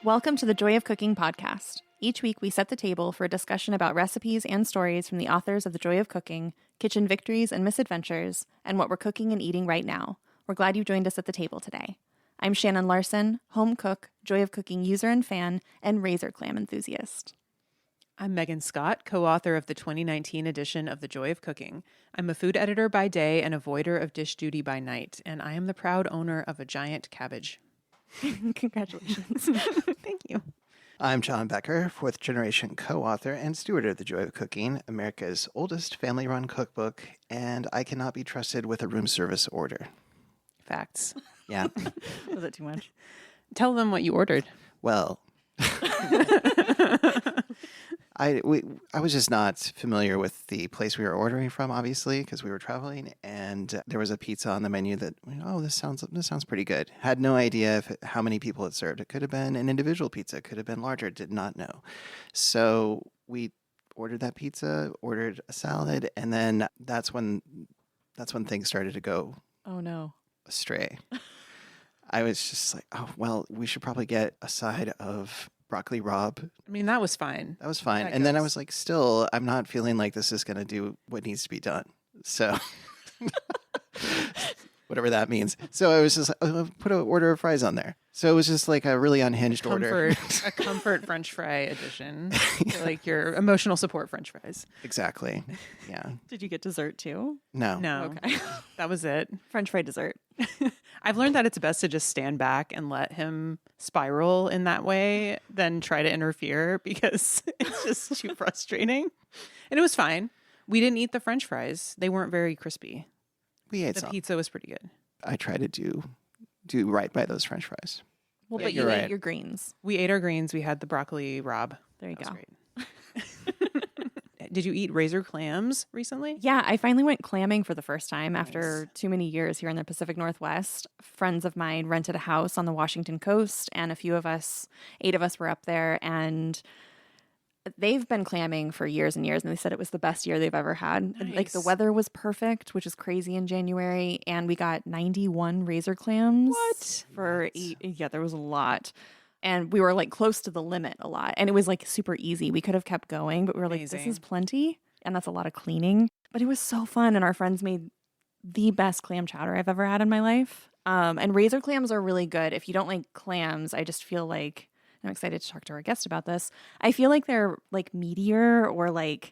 Welcome to the Joy of Cooking podcast. Each week we set the table for a discussion about recipes and stories from the authors of The Joy of Cooking, kitchen victories and misadventures, and what we're cooking and eating right now. We're glad you joined us at the table today. I'm Shannon Larson, home cook, Joy of Cooking user and fan, and razor clam enthusiast. I'm Megan Scott, co-author of the 2019 edition of The Joy of Cooking. I'm a food editor by day and avoider of dish duty by night, and I am the proud owner of a giant cabbage. Congratulations. Thank you. I'm John Becker, fourth generation co-author and steward of The Joy of Cooking, America's oldest family-run cookbook, and I cannot be trusted with a room service order. Facts. Yeah. Was it too much? Tell them what you ordered. Well, I was just not familiar with the place we were ordering from, obviously, because we were traveling, and there was a pizza on the menu that, oh, this sounds pretty good. Had no idea how many people it served. It could have been an individual pizza. It could have been larger. Did not know. So we ordered that pizza, ordered a salad, and then that's when things started to go Oh, no. astray. I was just like, oh, well, we should probably get a side of broccoli rabe. I mean, that was fine. That was fine. That And then I goes. was like, still, I'm not feeling like this is going to do what needs to be done. So whatever that means. So I was just like, oh, put an order of fries on there. So it was just like a really unhinged order. A comfort French fry edition. Like your emotional support French fries. Exactly. Yeah. Did you get dessert too? No. No, Okay. that was it. French fry dessert. I've learned that it's best to just stand back and let him spiral in that way than try to interfere because it's just too frustrating. And it was fine. We didn't eat the French fries. They weren't very crispy. We ate The some. pizza was pretty good. I try to do right by those French fries. Well, Yeah, but you you're ate right. your greens. We ate our greens. We had the broccoli rabe. There you That go. was great. Did you eat razor clams recently? Yeah, I finally went clamming for the first time after too many years here in the Pacific Northwest. Friends of mine rented a house on the Washington coast, and 8 of us were up there, and they've been clamming for years and years, and they said it was the best year they've ever had. Like, the Nice. weather was perfect, which is crazy in January, and we got 91 razor clams. What? For 8, yeah, there was a lot. And we were like close to the limit a lot. And it was like super easy. We could have kept going, but we were like, this Amazing. is plenty. And that's a lot of cleaning. But it was so fun. And our friends made the best clam chowder I've ever had in my life. And razor clams are really good. If you don't like clams, I just feel like, I'm excited to talk to our guest about this. I feel like they're like meatier or like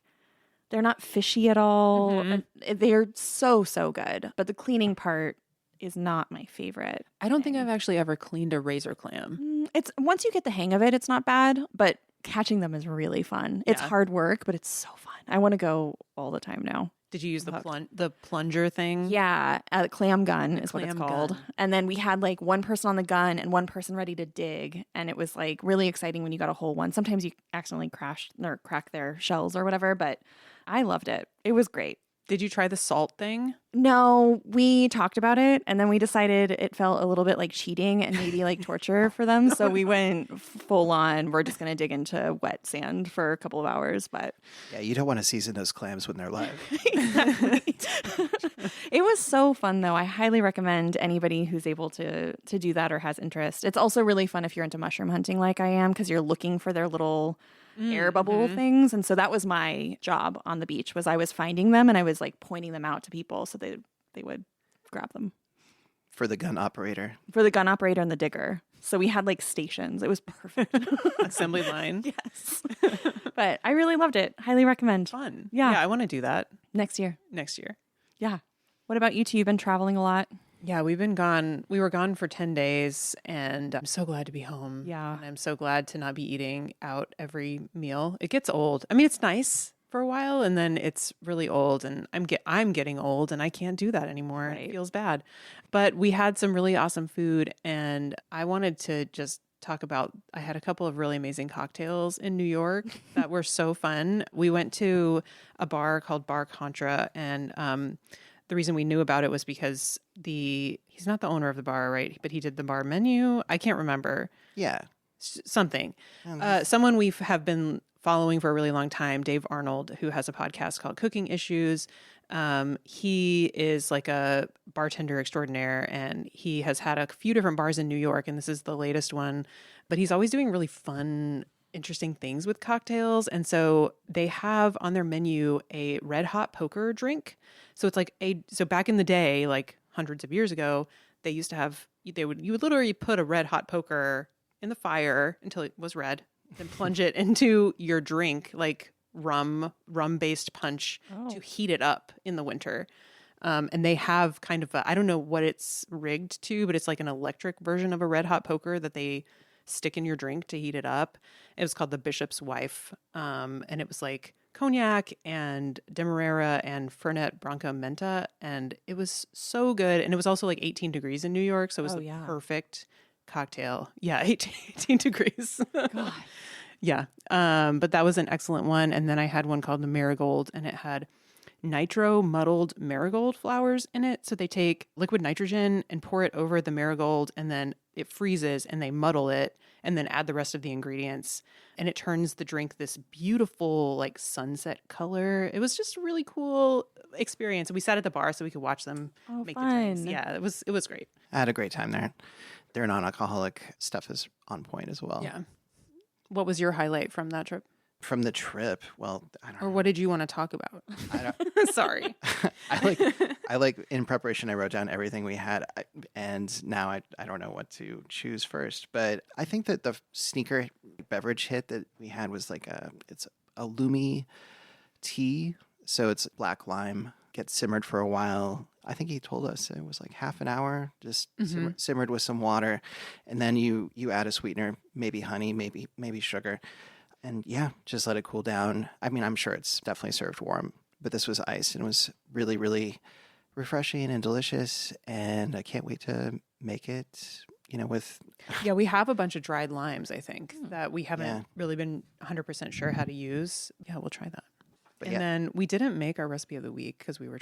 they're not fishy at all. Mhm. They're so good. But the cleaning part is not my favorite. I don't think I've actually ever cleaned a razor clam. It's once you get the hang of it, it's not bad, but catching them is really fun. It's Yeah. hard work, but it's so fun. I want to go all the time now. Did you use the Hooked. the plunger thing? Yeah, a clam gun is what it's clam called. gun. And then we had like one person on the gun and one person ready to dig, and it was like really exciting when you got a whole one. Sometimes you accidentally crash or crack their shells or whatever, but I loved it. It was great. Did you try the salt thing? No, we talked about it and then we decided it felt a little bit like cheating and maybe like torture for them. So we went full on. We're just going to dig into wet sand for a couple of hours. But Yeah, you don't want to season those clams when they're live. it was so fun, though. I highly recommend anybody who's able to do that or has interest. It's also really fun if you're into mushroom hunting like I am because you're looking for their little air bubble things. And so that was my job on the beach was I was finding them and I was like pointing them out to people so they would grab them. For the gun operator. For the gun operator and the digger. So we had like stations. It was perfect. Assembly line. Yes. But I really loved it. Highly recommend. Fun. Yeah. I want to do that Next year. next year. Yeah. What about you two? You've been traveling a lot. Yeah, we've been gone. We were gone for 10 days, and I'm so glad to be home. Yeah. And I'm so glad to not be eating out every meal. It gets old. I mean, it's nice for a while, and then it's really old, and I'm getting old, and I can't do that anymore. Right. It feels bad. But we had some really awesome food, and I wanted to just talk about, I had a couple of really amazing cocktails in New York that were so fun. We went to a bar called Bar Contra, and the reason we knew about it was because he's not the owner of the bar, right? But he did the bar menu. I can't remember. Yeah. Something. Someone we have been following for a really long time, Dave Arnold, who has a podcast called Cooking Issues. He is like a bartender extraordinaire, and he has had a few different bars in New York, and this is the latest one. but he's always doing really fun, interesting things with cocktails. And so they have on their menu a red hot poker drink. So it's like so back in the day, like hundreds of years ago, they used to have, you would literally put a red hot poker in the fire until it was red, then plunge it into your drink, like rum based punch to heat it up in the winter. And they have kind of I don't know what it's rigged to, but it's like an electric version of a red hot poker that they stick in your drink to heat it up. It was called the Bishop's Wife. And it was like cognac and Demerara and Fernet Branca Menta. And it was so good. And it was also like 18 degrees in New York. So it was the perfect cocktail. Yeah, 18 degrees. God. Yeah. But that was an excellent one. And then I had one called the Marigold, and it had nitro muddled marigold flowers in it. So they take liquid nitrogen and pour it over the marigold, and then it freezes and they muddle it and then add the rest of the ingredients. And it turns the drink this beautiful like sunset color. It was just a really cool experience. We sat at the bar so we could watch them make the drinks. Yeah, it was great. I had a great time there. Their non-alcoholic stuff is on point as well. Yeah. What was your highlight from that trip? From the trip, well, I don't know. Or what did you want to talk about? Sorry. I like in preparation, I wrote down everything we had, and now I don't know what to choose first. But I think that the sneaker beverage hit that we had was like it's a Lumi tea. So it's black lime, gets simmered for a while. I think he told us it was like half an hour, just simmered with some water. And then you add a sweetener, maybe honey, maybe sugar. And yeah, just let it cool down. I mean, I'm sure it's definitely served warm, but this was iced and it was really, really refreshing and delicious. And I can't wait to make it, with... Yeah, we have a bunch of dried limes, I think, that we haven't really been 100% sure how to use. Yeah, we'll try that. But then we didn't make our recipe of the week because we were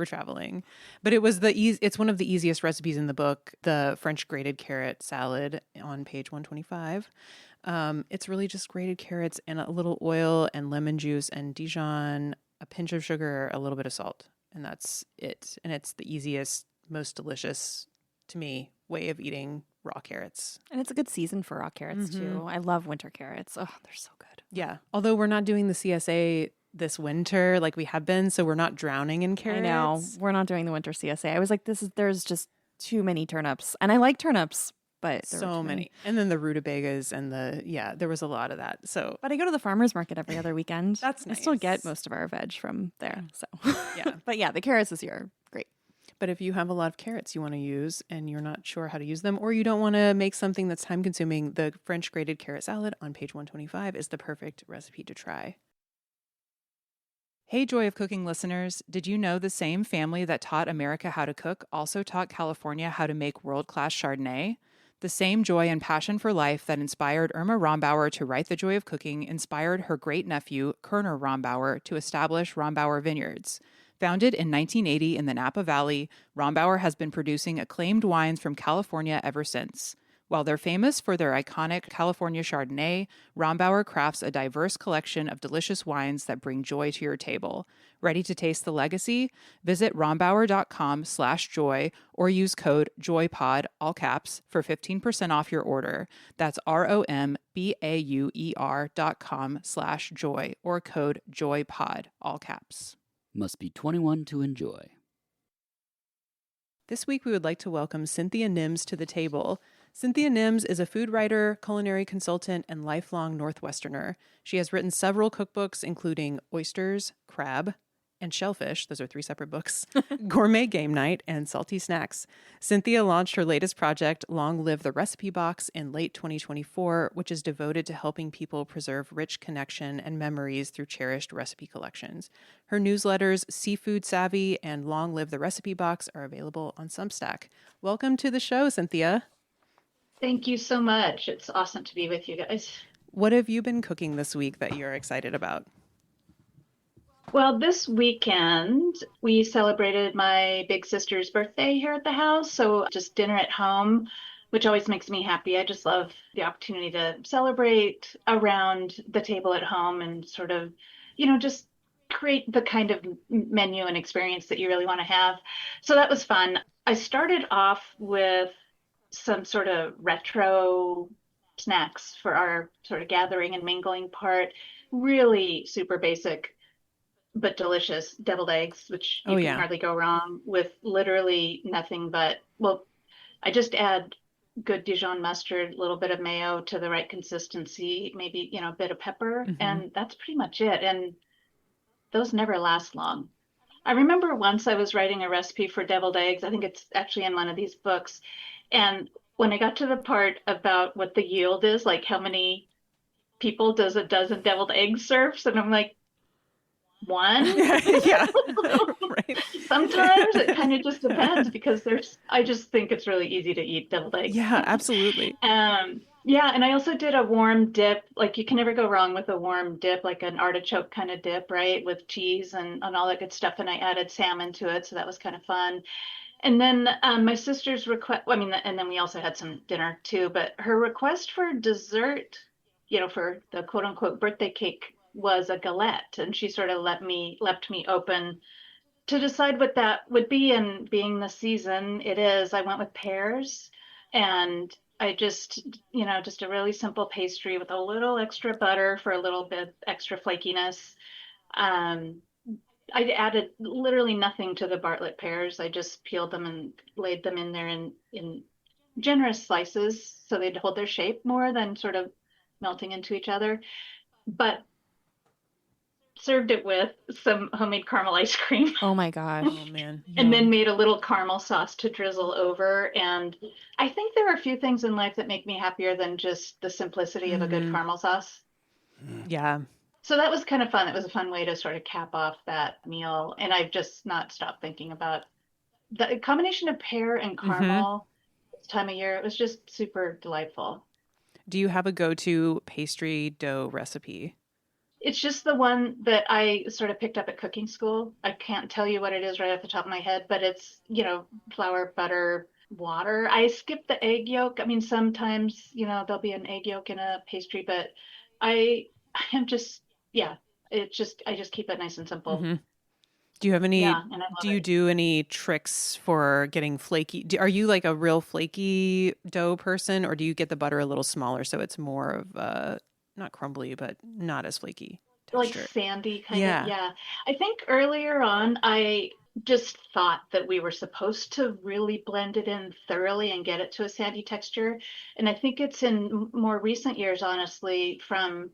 traveling, but it was it's one of the easiest recipes in the book, the French grated carrot salad on page 125. It's really just grated carrots and a little oil and lemon juice and Dijon, a pinch of sugar, a little bit of salt, and that's it. And it's the easiest, most delicious, to me, way of eating raw carrots. And it's a good season for raw carrots too. I love winter carrots. Oh, they're so good. Yeah. Although we're not doing the CSA this winter like we have been, so we're not drowning in carrots. I know. We're not doing the winter CSA. I was like, there's just too many turnips. And I like turnips, but there so many. And then the rutabagas and there was a lot of that. So, but I go to the farmer's market every other weekend. That's nice. I still get most of our veg from there. So yeah. But yeah, the carrots this year are great. But if you have a lot of carrots you want to use and you're not sure how to use them, or you don't want to make something that's time consuming, the French grated carrot salad on page 125 is the perfect recipe to try. Hey, Joy of Cooking listeners, did you know the same family that taught America how to cook also taught California how to make world-class Chardonnay? The same joy and passion for life that inspired Irma Rombauer to write The Joy of Cooking inspired her great-nephew, Kerner Rombauer, to establish Rombauer Vineyards. Founded in 1980 in the Napa Valley, Rombauer has been producing acclaimed wines from California ever since. While they're famous for their iconic California Chardonnay, Rombauer crafts a diverse collection of delicious wines that bring joy to your table. Ready to taste the legacy? Visit rombauer.com/joy or use code JOYPOD, all caps, for 15% off your order. That's ROMBAUER.com/joy or code JOYPOD, all caps. Must be 21 to enjoy. This week we would like to welcome Cynthia Nims to the table. Cynthia Nims is a food writer, culinary consultant, and lifelong Northwesterner. She has written several cookbooks, including Oysters, Crab, and Shellfish. Those are 3 separate books. Gourmet Game Night, and Salty Snacks. Cynthia launched her latest project, Long Live the Recipe Box, in late 2024, which is devoted to helping people preserve rich connection and memories through cherished recipe collections. Her newsletters, Seafood Savvy and Long Live the Recipe Box, are available on Substack. Welcome to the show, Cynthia. Thank you so much. It's awesome to be with you guys. What have you been cooking this week that you're excited about? Well, this weekend, we celebrated my big sister's birthday here at the house. So just dinner at home, which always makes me happy. I just love the opportunity to celebrate around the table at home and sort of, just create the kind of menu and experience that you really want to have. So that was fun. I started off with some sort of retro snacks for our sort of gathering and mingling part. Really super basic, but delicious deviled eggs, which Oh you can yeah. hardly go wrong with literally nothing but, well, I just add good Dijon mustard, a little bit of mayo to the right consistency, maybe, a bit of pepper, Hmm. and that's pretty much it. And those never last long. I remember once I was writing a recipe for deviled eggs. I think it's actually in one of these books. And when I got to the part about what the yield is, like how many people does a dozen deviled eggs serve, and I'm like, one? Yeah. Right. Sometimes it kind of just depends because I just think it's really easy to eat deviled eggs. Yeah, absolutely. Yeah, and I also did a warm dip. Like you can never go wrong with a warm dip, like an artichoke kind of dip, right? With cheese and all that good stuff. And I added salmon to it, so that was kind of fun. And then my sister's request, I mean, and then we also had some dinner too, but her request for dessert, for the quote unquote birthday cake was a galette. And she sort of left me open to decide what that would be. And being the season it is, I went with pears, and I just a really simple pastry with a little extra butter for a little bit extra flakiness. Um, I added literally nothing to the Bartlett pears. I just peeled them and laid them in there in generous slices so they'd hold their shape more than sort of melting into each other. But served it with some homemade caramel ice cream. Oh my gosh. Oh man. And Yum. then made a little caramel sauce to drizzle over. And I think there are a few things in life that make me happier than just the simplicity of a good Mhm. caramel sauce. Yeah. So that was kind of fun. It was a fun way to sort of cap off that meal. And I've just not stopped thinking about the combination of pear and Hmm. caramel this time of year. It was just super delightful. Do you have a go-to pastry dough recipe? It's just the one that I sort of picked up at cooking school. I can't tell you what it is right off the top of my head, but it's, flour, butter, water. I skip the egg yolk. I mean, sometimes, there'll be an egg yolk in a pastry, but I I am just, yeah, I just keep it nice and simple. Hmm. Do you have any, Yeah, and I do love you it. do any tricks for getting flaky? Are you like a real flaky dough person, or do you get the butter a little smaller so it's more of not crumbly, but not as flaky Like texture? sandy kind of, Yeah. yeah. I think earlier on, I just thought that we were supposed to really blend it in thoroughly and get it to a sandy texture. And I think it's in more recent years, honestly, from,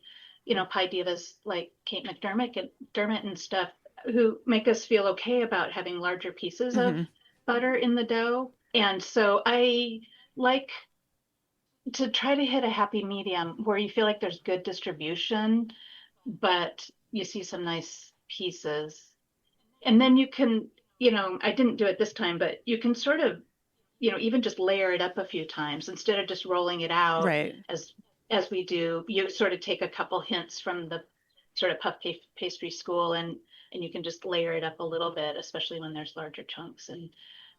pie divas like Kate Dermott and stuff, who make us feel okay about having larger pieces of Hmm. butter in the dough. And so I like to try to hit a happy medium where you feel like there's good distribution, but you see some nice pieces. And then you can, I didn't do it this time, but you can sort of, even just layer it up a few times instead of just rolling it out Right. as we do. You sort of take a couple hints from the sort of pastry school, and you can just layer it up a little bit, especially when there's larger chunks. And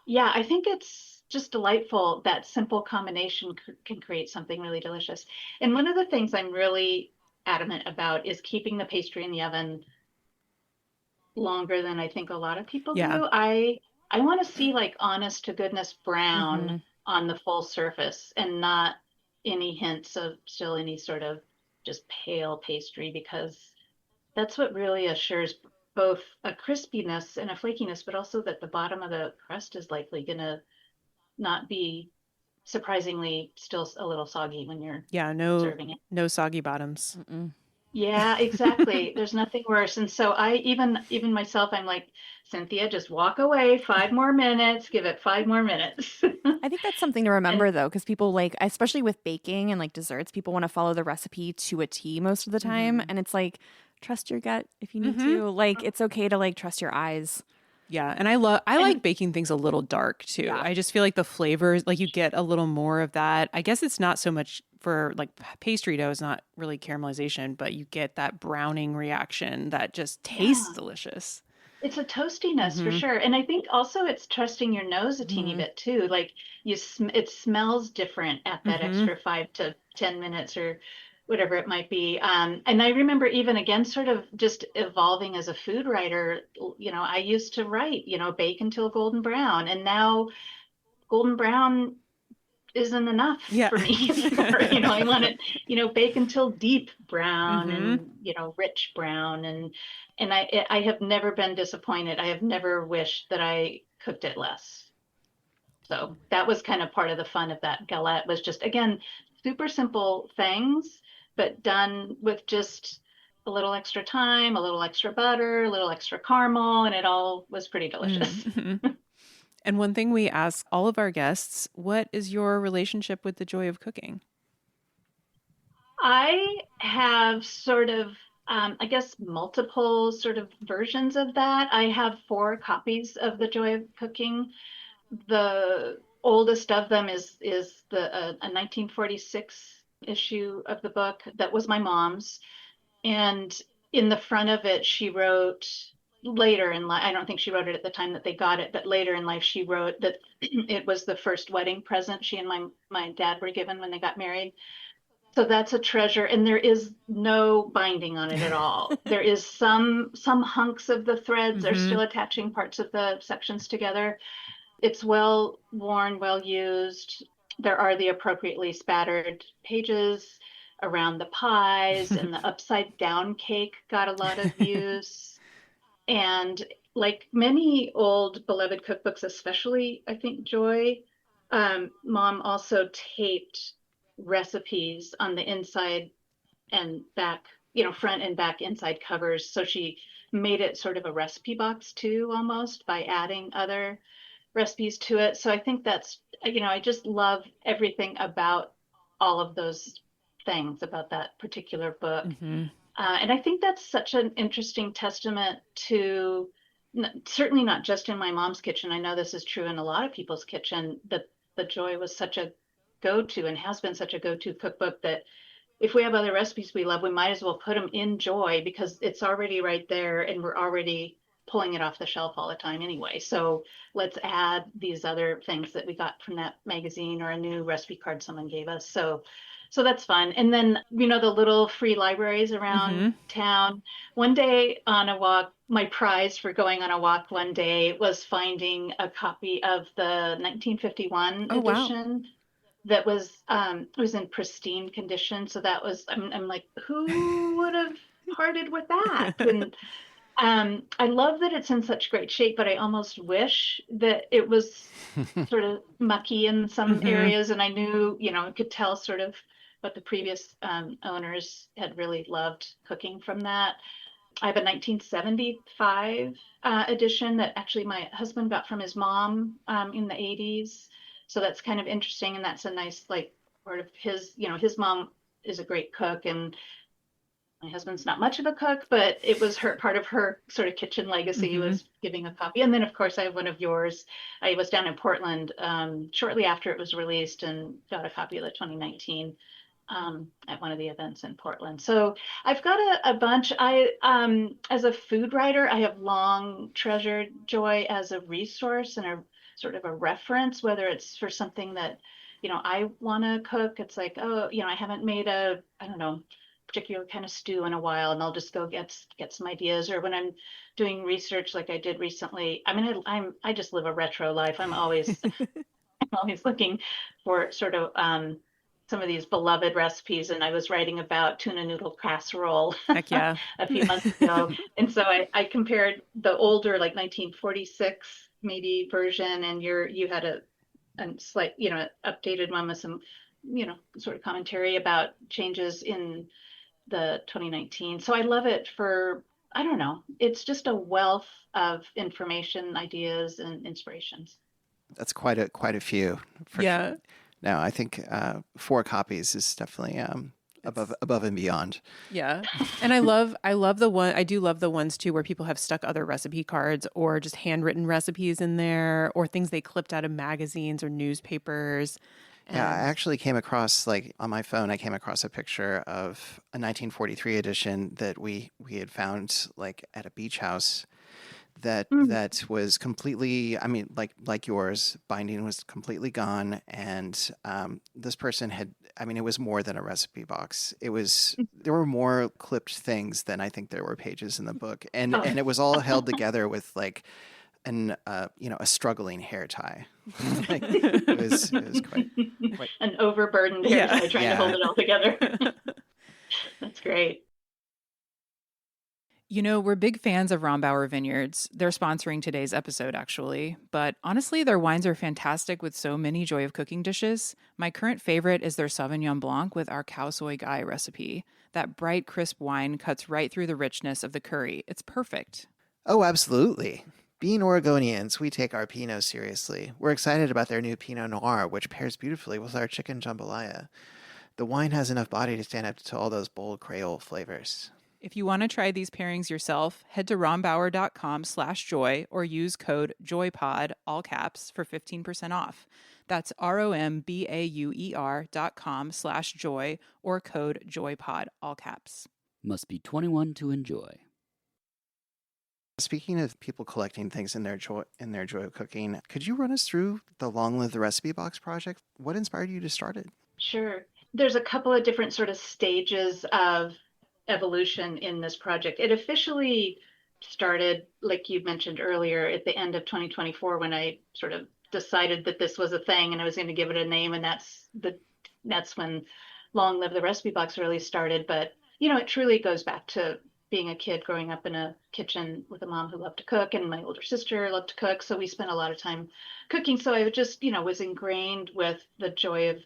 yeah, I think it's just delightful that simple combination can create something really delicious. And one of the things I'm really adamant about is keeping the pastry in the oven longer than I think a lot of people Yeah. do. I want to see like honest to goodness Hmm. brown on the full surface and not any hints of still any sort of just pale pastry, because that's what really assures both a crispiness and a flakiness, but also that the bottom of the crust is likely going to not be surprisingly still a little soggy when you're Yeah. No, serving it. no soggy bottoms. Mm-mm. Yeah, exactly. There's nothing worse. And so I even myself, I'm like, Cynthia, just walk away 5 more minutes, give it 5 more minutes. I think that's something to And remember though, because people like, especially with baking and like desserts, people want to follow the recipe to a T most of the time. Hmm. And it's like, trust your gut if you need Hmm. to. Like, it's okay to like trust your eyes. Yeah, and I like and baking things a little dark too. Yeah. I just feel like the flavors, like you get a little more of that. I guess it's not so much for like pastry dough is not really caramelization, but you get that browning reaction that just tastes yeah, delicious. it's a toastiness for Hmm. sure. And I think also it's trusting your nose a teeny Hmm. bit too. Like it smells different at that Hmm. extra 5 to 10 minutes or whatever it might be. And I remember even again, sort of just evolving as a food writer, I used to write, bake until golden brown. And now golden brown isn't enough Yeah. for me anymore. I want it, bake until deep brown Mhm. and, rich brown. And I have never been disappointed. I have never wished that I cooked it less. So that was kind of part of the fun of that galette, was just, again, super simple things, but done with just a little extra time, a little extra butter, a little extra caramel, and it all was pretty delicious. Mhm. And one thing we ask all of our guests, what is your relationship with the joy of cooking? I have sort of, I guess, multiple sort of versions of that. I have 4 copies of The Joy of Cooking. The oldest of them is a 1946 issue of the book that was my mom's. And in the front of it, she wrote later in life, I don't think she wrote it at the time that they got it, but later in life, she wrote that it was the first wedding present she and my dad were given when they got married. So that's a treasure, and there is no binding on it at all. There is some hunks of the threads are still attaching parts of the sections together. It's well worn, well used. There are the appropriately spattered pages around the pies, and the upside down cake got a lot of use. And like many old beloved cookbooks, especially I think Joy, Mom also taped recipes on the inside and back, front and back inside covers. So she made it sort of a recipe box too, almost, by adding other recipes to it. So I think that's, I just love everything about all of those things about that particular book. And I think that's such an interesting testament to, certainly not just in my mom's kitchen. I know this is true in a lot of people's kitchen, that The Joy was such a go-to and has been such a go-to cookbook that if we have other recipes we love, we might as well put them in Joy because it's already right there and we're already pulling it off the shelf all the time anyway. So let's add these other things that we got from that magazine or a new recipe card someone gave us. So that's fun. And then, the little free libraries around town. One day on a walk, my prize for going on a walk one day was finding a copy of the 1951 edition. That was it was in pristine condition. So that was, I'm like, who would have parted with that? And I love that it's in such great shape, but I almost wish that it was sort of mucky in some areas. And I knew, I could tell sort of what the previous owners had really loved cooking from that. I have a 1975 edition that actually my husband got from his mom in the 80s. So that's kind of interesting. And that's a nice, like, part of his, his mom is a great cook and my husband's not much of a cook, but it was part of her sort of kitchen legacy was giving a copy. And then of course I have one of yours. I was down in Portland shortly after it was released and got a copy of the 2019 at one of the events in Portland. So I've got a bunch. As a food writer, I have long treasured Joy as a resource and a sort of a reference, whether it's for something that, I want to cook. It's like, oh, I haven't made I don't know, particular kind of stew in a while, and I'll just go get some ideas. Or when I'm doing research, like I did recently, I just live a retro life. I'm always looking for sort of some of these beloved recipes. And I was writing about tuna noodle casserole Heck yeah. a few months ago. And so I compared the older, like 1946 maybe version, and you had a slight, updated one with some, sort of commentary about changes in the 2019. So I love it for, I don't know, it's just a wealth of information, ideas, and inspirations. That's quite a few. Yeah. No, I think 4 copies is definitely above and beyond. Yeah. And I love I do love the ones too where people have stuck other recipe cards or just handwritten recipes in there or things they clipped out of magazines or newspapers. Yeah, I actually came across, like, on my phone, I came across a picture of a 1943 edition that we had found, like, at a beach house that was completely, I mean, like yours, binding was completely gone. And this person had, I mean, it was more than a recipe box. There were more clipped things than I think there were pages in the book. And it was all held together with, like, a struggling hair tie. Like, it was quite. An overburdened hair tie trying to hold it all together. That's great. You know, we're big fans of Rombauer Vineyards. They're sponsoring today's episode, actually. But honestly, their wines are fantastic with so many Joy of Cooking dishes. My current favorite is their Sauvignon Blanc with our cow soy gai recipe. That bright, crisp wine cuts right through the richness of the curry. It's perfect. Oh, absolutely. Being Oregonians, we take our Pinot seriously. We're excited about their new Pinot Noir, which pairs beautifully with our chicken jambalaya. The wine has enough body to stand up to all those bold Creole flavors. If you want to try these pairings yourself, head to rombauer.com/joy or use code JOYPOD, all caps, for 15% off. That's ROMBAUER.com/joy or code JOYPOD, all caps. Must be 21 to enjoy. Speaking of people collecting things in their joy of cooking, could you run us through the Long Live the Recipe Box project? What inspired you to start it? Sure. There's a couple of different sort of stages of evolution in this project. It officially started, like you mentioned earlier, at the end of 2024 when I sort of decided that this was a thing and I was going to give it a name, and that's when Long Live the Recipe Box really started. But it truly goes back to being a kid growing up in a kitchen with a mom who loved to cook, and my older sister loved to cook, so we spent a lot of time cooking. So I just was ingrained with the joy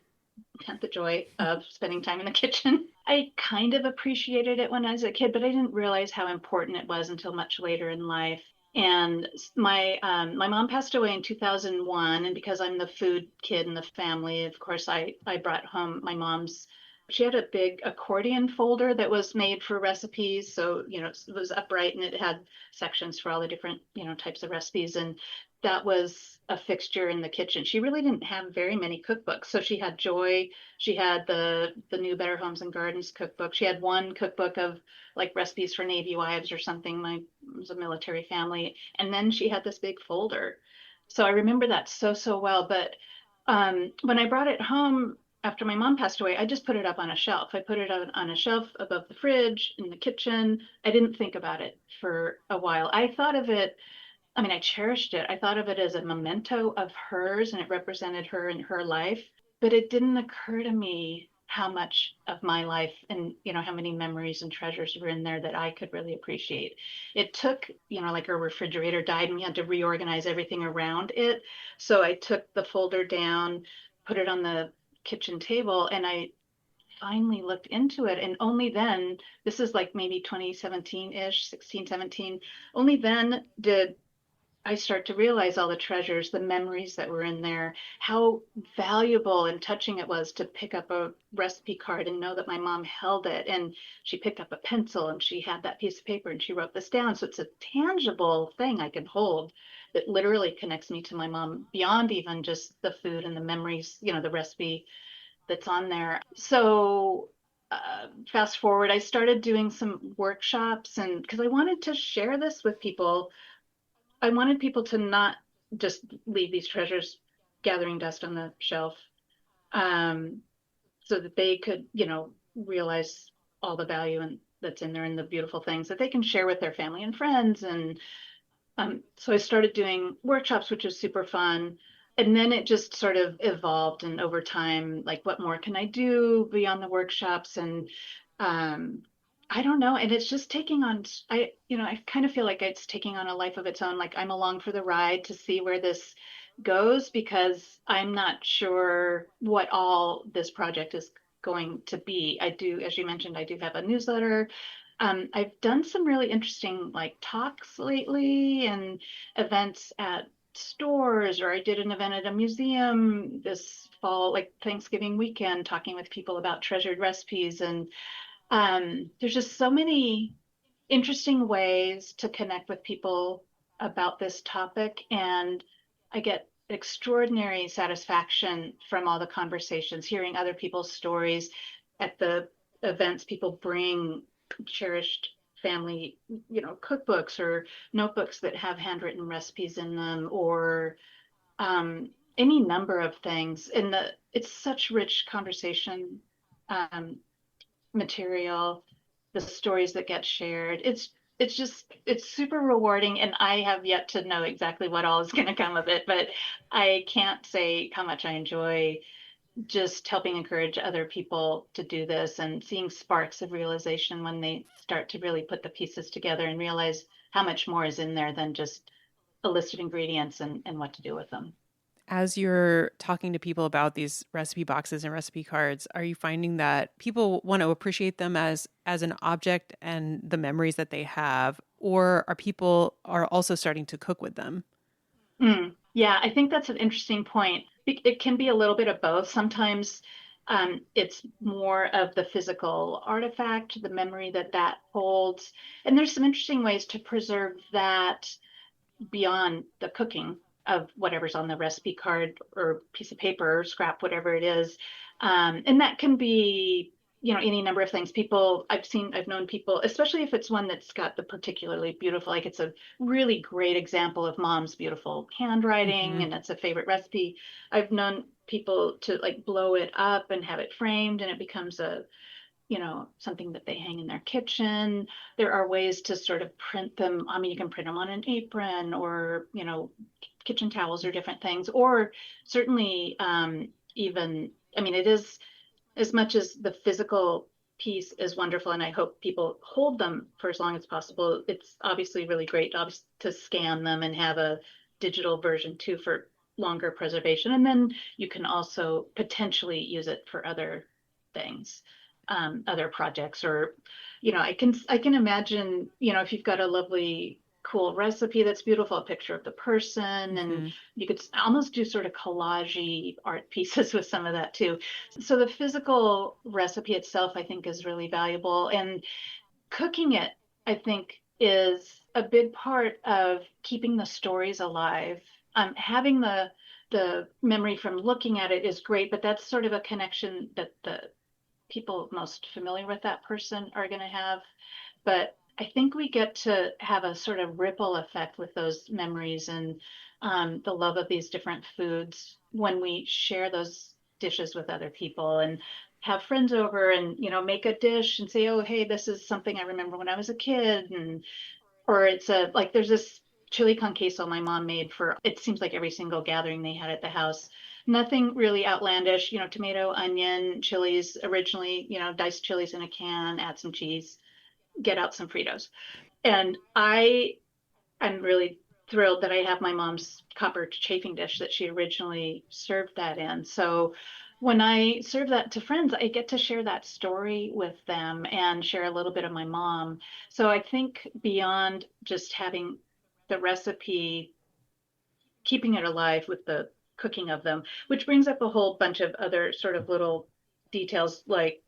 of spending time in the kitchen. I kind of appreciated it when I was a kid, but I didn't realize how important it was until much later in life. And my mom passed away in 2001, and because I'm the food kid in the family, of course, I brought home my mom's. She had a big accordion folder that was made for recipes. So, it was upright and it had sections for all the different, types of recipes. And that was a fixture in the kitchen. She really didn't have very many cookbooks. So she had Joy, she had the new Better Homes and Gardens cookbook. She had one cookbook of like recipes for Navy wives or something. It was a military family. And then she had this big folder. So I remember that so well. But when I brought it home after my mom passed away, I just put it up on a shelf. I put it on a shelf above the fridge in the kitchen. I didn't think about it for a while. I thought of it, I cherished it. I thought of it as a memento of hers, and it represented her and her life. But it didn't occur to me how much of my life and, how many memories and treasures were in there that I could really appreciate. It took, like a refrigerator died and we had to reorganize everything around it. So I took the folder down, put it on the kitchen table, and I finally looked into it. And only then, this is like maybe 2017-ish, 16, 17, only then did I start to realize all the treasures, the memories that were in there, how valuable and touching it was to pick up a recipe card and know that my mom held it, and she picked up a pencil and she had that piece of paper and she wrote this down. So it's a tangible thing I can hold that literally connects me to my mom beyond even just the food and the memories, the recipe that's on there. So fast forward, I started doing some workshops, and because I wanted to share this with people. I wanted people to not just leave these treasures gathering dust on the shelf, so that they could, realize all the value that's in there and the beautiful things that they can share with their family and friends. And so I started doing workshops, which was super fun. And then it just sort of evolved, and over time, like, what more can I do beyond the workshops? And I don't know. And it's just taking on, I kind of feel like it's taking on a life of its own. Like, I'm along for the ride to see where this goes, because I'm not sure what all this project is going to be. I do, as you mentioned, I do have a newsletter. I've done some really interesting like talks lately and events at stores, or I did an event at a museum this fall, like Thanksgiving weekend, talking with people about treasured recipes. And there's just so many interesting ways to connect with people about this topic. And I get extraordinary satisfaction from all the conversations, hearing other people's stories. At the events, people bring cherished family, cookbooks or notebooks that have handwritten recipes in them, or any number of things. And it's such rich conversation material, the stories that get shared. It's it's super rewarding, and I have yet to know exactly what all is going to come of it, but I can't say how much I enjoy just helping encourage other people to do this and seeing sparks of realization when they start to really put the pieces together and realize how much more is in there than just a list of ingredients and what to do with them. As you're talking to people about these recipe boxes and recipe cards, are you finding that people want to appreciate them as an object and the memories that they have, or are people also starting to cook with them? Yeah, I think that's an interesting point. It can be a little bit of both. Sometimes it's more of the physical artifact, the memory that holds. And there's some interesting ways to preserve that beyond the cooking of whatever's on the recipe card or piece of paper or scrap, whatever it is. And that can be, any number of things. I've known people, especially if it's one that's got the particularly beautiful, like it's a really great example of mom's beautiful handwriting and it's a favorite recipe. I've known people to like blow it up and have it framed and it becomes something that they hang in their kitchen. There are ways to sort of print them. I mean, you can print them on an apron or, kitchen towels or different things, or certainly it is, as much as the physical piece is wonderful, and I hope people hold them for as long as possible. It's obviously really great to scan them and have a digital version too for longer preservation. And then you can also potentially use it for other things, other projects, or, I can imagine, if you've got a lovely, cool recipe that's beautiful, a picture of the person, and you could almost do sort of collage-y art pieces with some of that too. So the physical recipe itself, I think, is really valuable, and cooking it, I think, is a big part of keeping the stories alive. Having the memory from looking at it is great, but that's sort of a connection that the people most familiar with that person are going to have. But I think we get to have a sort of ripple effect with those memories and the love of these different foods when we share those dishes with other people and have friends over and, make a dish and say, oh, hey, this is something I remember when I was a kid. Or it's there's this chili con queso my mom made for, it seems like every single gathering they had at the house. Nothing really outlandish, tomato, onion, chilies originally, diced chilies in a can, add some cheese, get out some Fritos. And I'm really thrilled that I have my mom's copper chafing dish that she originally served that in. So when I serve that to friends, I get to share that story with them and share a little bit of my mom. So I think beyond just having the recipe, keeping it alive with the cooking of them, which brings up a whole bunch of other sort of little details, like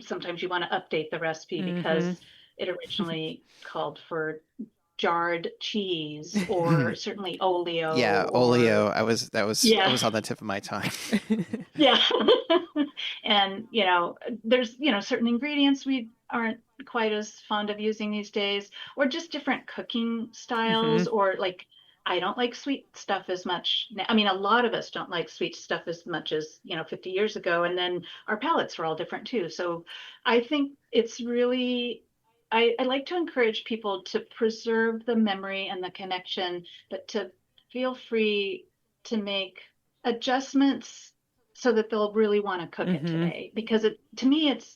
sometimes you want to update the recipe because it originally called for jarred cheese or certainly oleo. Yeah, oleo. I was on the tip of my tongue. Yeah. And, there's, certain ingredients we aren't quite as fond of using these days, or just different cooking styles, or like, I don't like sweet stuff as much. I mean, a lot of us don't like sweet stuff as much as, 50 years ago. And then our palates are all different too. So I think it's really, I like to encourage people to preserve the memory and the connection, but to feel free to make adjustments so that they'll really want to cook it today. Because to me, it's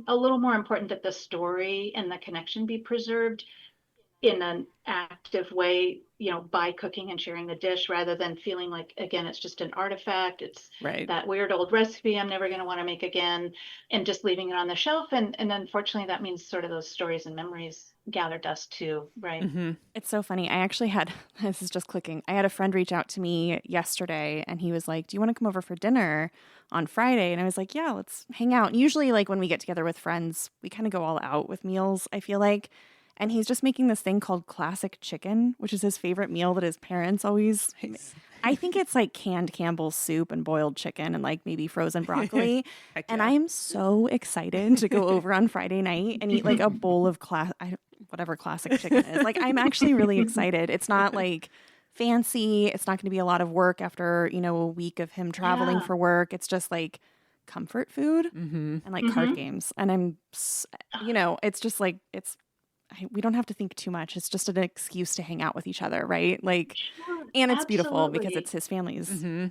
a little more important that the story and the connection be preserved in an active way, by cooking and sharing the dish, rather than feeling like, again, it's just an artifact. It's that weird old recipe I'm never going to want to make again, and just leaving it on the shelf. And unfortunately, that means sort of those stories and memories gather dust too, right? It's so funny. I actually had, this is just clicking, I had a friend reach out to me yesterday and he was like, do you want to come over for dinner on Friday? And I was like, yeah, let's hang out. And usually like when we get together with friends, we kind of go all out with meals, I feel like. And he's just making this thing called classic chicken, which is his favorite meal that his parents always. I think it's like canned Campbell's soup and boiled chicken and like maybe frozen broccoli. And I am so excited to go over on Friday night and eat like a bowl of whatever classic chicken is. Like I'm actually really excited. It's not like fancy. It's not going to be a lot of work after, a week of him traveling for work. It's just like comfort food and like card games. And I'm, it's just like, we don't have to think too much. It's just an excuse to hang out with each other, right? Like, Sure, and it's beautiful because absolutely. it's his family's Mm-hmm.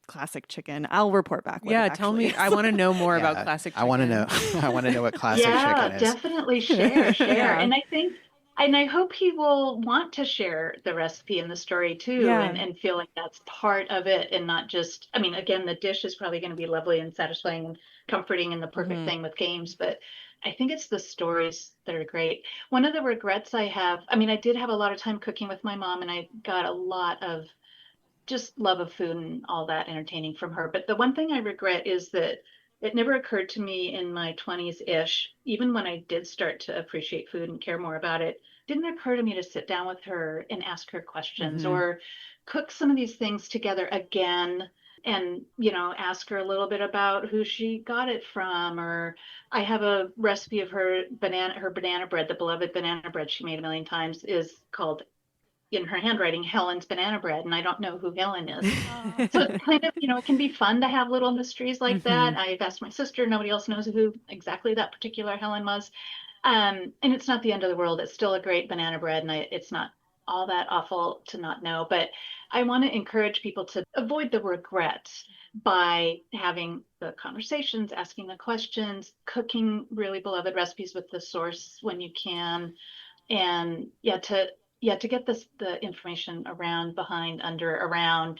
classic chicken. I'll report back. What Yeah, it tell actually me. is. I want to know more about Yeah, classic I chicken. want to know. I want to know what classic Yeah, chicken is. definitely share. Yeah. And I think, and I hope he will want to share the recipe and the story too, Yeah. and feel like that's part of it and not just, I mean, again, the dish is probably going to be lovely and satisfying and comforting and the perfect Mhm. thing with games, but I think it's the stories that are great. One of the regrets I have, I mean, I did have a lot of time cooking with my mom and I got a lot of just love of food and all that entertaining from her. But the one thing I regret is that it never occurred to me in my 20s ish, even when I did start to appreciate food and care more about it, didn't occur to me to sit down with her and ask her questions Mhm. or cook some of these things together again and ask her a little bit about who she got it from. Or I have a recipe of her banana bread, the beloved banana bread she made a million times, is called in her handwriting, Helen's banana bread, and I don't know who Helen is. So it's kind of, it can be fun to have little mysteries like that. Mhm. I've asked my sister, nobody else knows who exactly that particular Helen was. And it's not the end of the world. It's still a great banana bread, and it's not all that awful to not know. But I want to encourage people to avoid the regrets by having the conversations, asking the questions, cooking really beloved recipes with the source when you can, and to get the information around, behind, under, around,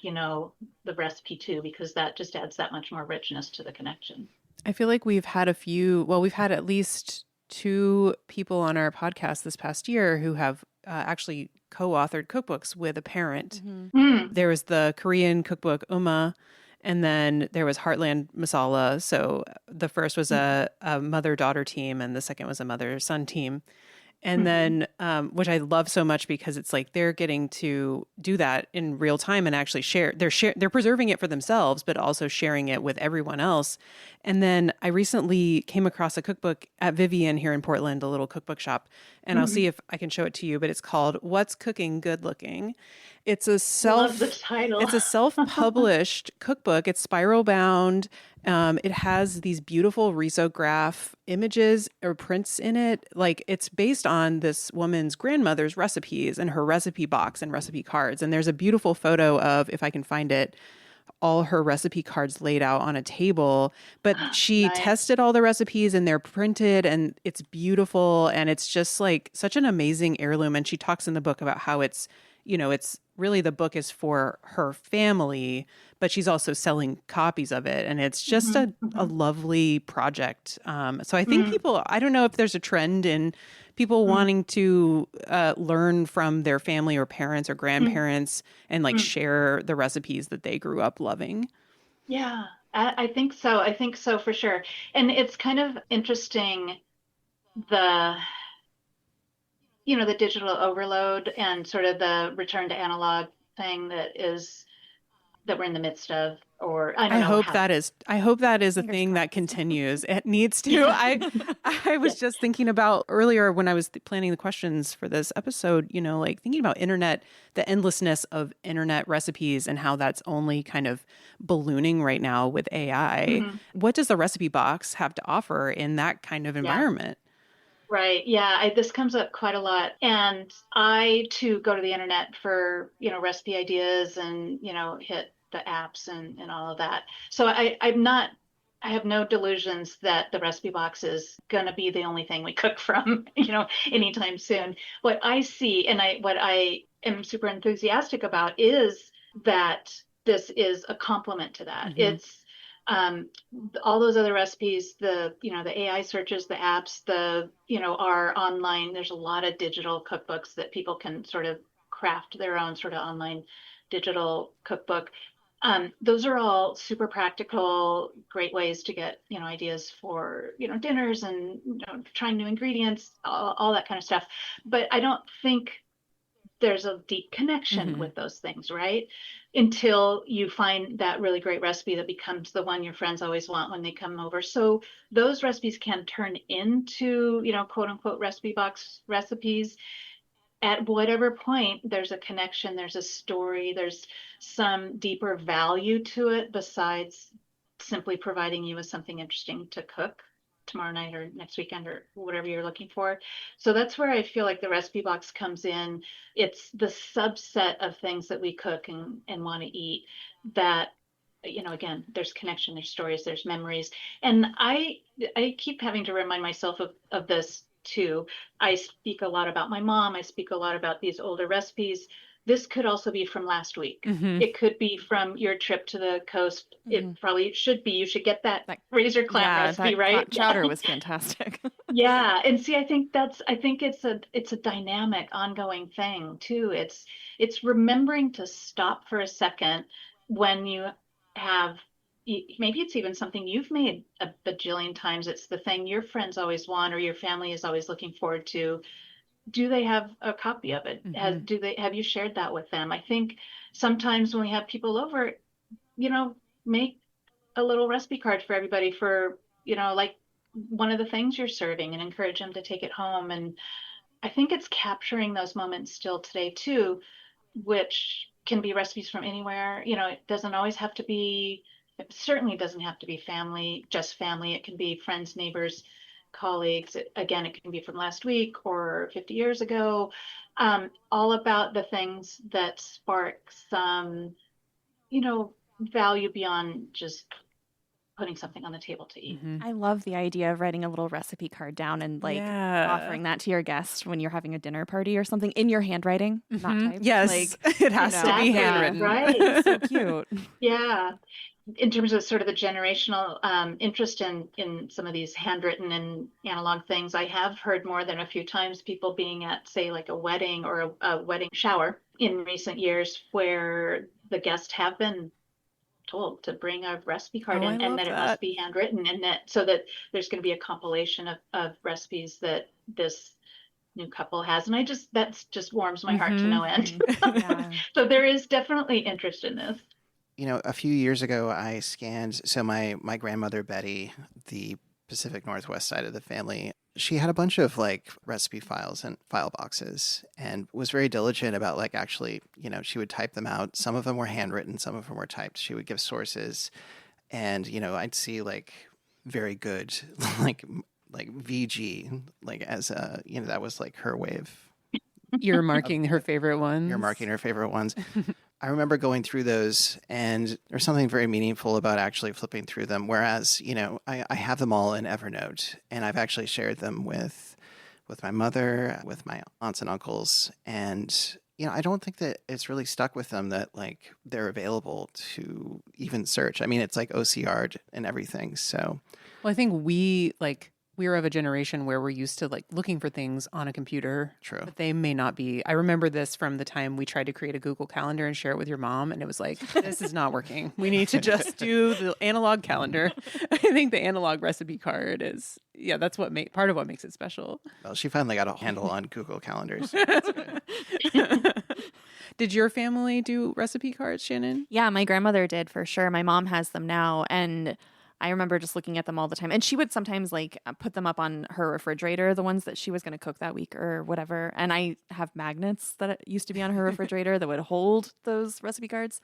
the recipe too, because that just adds that much more richness to the connection. I feel like we've had we've had at least two people on our podcast this past year who have actually co-authored cookbooks with a parent. Mm. There was the Korean cookbook Uma, and then there was Heartland Masala. So the first was a mother-daughter team, and the second was a mother-son team. And then, which I love so much because it's like they're getting to do that in real time and actually share. They're preserving it for themselves, but also sharing it with everyone else. And then I recently came across a cookbook at Vivian here in Portland, a little cookbook shop, and I'll see if I can show it to you. But it's called "What's Cooking Good Looking." It's a Love the title. it's a self-published cookbook. It's spiral bound. It has these beautiful risograph images or prints in it. Like it's based on this woman's grandmother's recipes and her recipe box and recipe cards. And there's a beautiful photo of, if I can find it, all her recipe cards laid out on a table. But she Nice. tested all the recipes and they're printed and it's beautiful. And it's just like such an amazing heirloom. And she talks in the book about how it's really the book is for her family, but she's also selling copies of it. And it's just a lovely project. So I think people, I don't know if there's a trend in people wanting to learn from their family or parents or grandparents and like share the recipes that they grew up loving. Yeah, I think so. I think so for sure. And it's kind of interesting, the the digital overload and sort of the return to analog thing that we're in the midst of, or I don't know how. I hope that is a Fingers thing that crossed. continues. It needs to. I was just thinking about earlier when I was planning the questions for this episode, like thinking about the endlessness of internet recipes and how that's only kind of ballooning right now with AI. What does the recipe box have to offer in that kind of environment? Right. Yeah. This comes up quite a lot. And I too go to the internet for, recipe ideas and, hit the apps and all of that. So I have no delusions that the recipe box is going to be the only thing we cook from, anytime soon. What I see and what I am super enthusiastic about is that this is a complement to that. It's all those other recipes, the AI searches, the apps, are online. There's a lot of digital cookbooks that people can sort of craft their own sort of online digital cookbook. Those are all super practical, great ways to get, ideas for, dinners and, trying new ingredients, all that kind of stuff. But I don't think there's a deep connection with those things, right? Until you find that really great recipe that becomes the one your friends always want when they come over. So those recipes can turn into, quote unquote, recipe box recipes. At whatever point there's a connection, there's a story, there's some deeper value to it besides simply providing you with something interesting to cook. tomorrow night or next weekend or whatever you're looking for. So that's where I feel like the recipe box comes in. It's the subset of things that we cook and want to eat that, again, there's connection, there's stories, there's memories. And I keep having to remind myself of this too. I speak a lot about my mom. I speak a lot about these older recipes. This could also be from last week. Mm-hmm. It could be from your trip to the coast. It probably should be. You should get that Like, razor clamp recipe, right? Chowder was fantastic. Yeah, and see, I think it's a dynamic, ongoing thing too. It's remembering to stop for a second when you have maybe it's even something you've made a bajillion times. It's the thing your friends always want or your family is always looking forward to. Do they have a copy of it? Have you shared that with them? I think sometimes when we have people over, make a little recipe card for everybody for, like one of the things you're serving and encourage them to take it home. And I think it's capturing those moments still today too, which can be recipes from anywhere. It certainly doesn't have to be just family. It can be friends, neighbors, colleagues. Again, it can be from last week or 50 years ago. All about the things that spark some, value beyond just putting something on the table to eat. I love the idea of writing a little recipe card down and offering that to your guest when you're having a dinner party or something in your handwriting, not typed. Yes, it has to be handwritten. Right. So cute. Yeah. In terms of sort of the generational interest in some of these handwritten and analog things, I have heard more than a few times people being at, say, like a wedding or a wedding shower in recent years where the guests have been told to bring a recipe card in and that it must be handwritten, and that so that there's going to be a compilation of recipes that this new couple has. And that just warms my heart to no end. So there is definitely interest in this. A few years ago, I scanned. So my grandmother, Betty, the Pacific Northwest side of the family, she had a bunch of recipe files and file boxes and was very diligent about actually, she would type them out. Some of them were handwritten, some of them were typed. She would give sources and, I'd see very good, like VG, as a, that was her way of. You're marking her favorite ones. You're marking her favorite ones. I remember going through those, and there's something very meaningful about actually flipping through them. Whereas, I have them all in Evernote, and I've actually shared them with my mother, with my aunts and uncles, and I don't think that it's really stuck with them that they're available to even search. I mean, it's OCR'd and everything. So, well, I think we're of a generation where we're used to looking for things on a computer. True. But they may not be. I remember this from the time we tried to create a Google Calendar and share it with your mom. And it was this is not working. We need to just do the analog calendar. I think the analog recipe card is, that's part of what makes it special. Well, she finally got a handle on Google Calendars. That's good. Did your family do recipe cards, Shannon? Yeah, my grandmother did for sure. My mom has them now. And I remember just looking at them all the time. And she would sometimes put them up on her refrigerator, the ones that she was going to cook that week or whatever. And I have magnets that used to be on her refrigerator that would hold those recipe cards.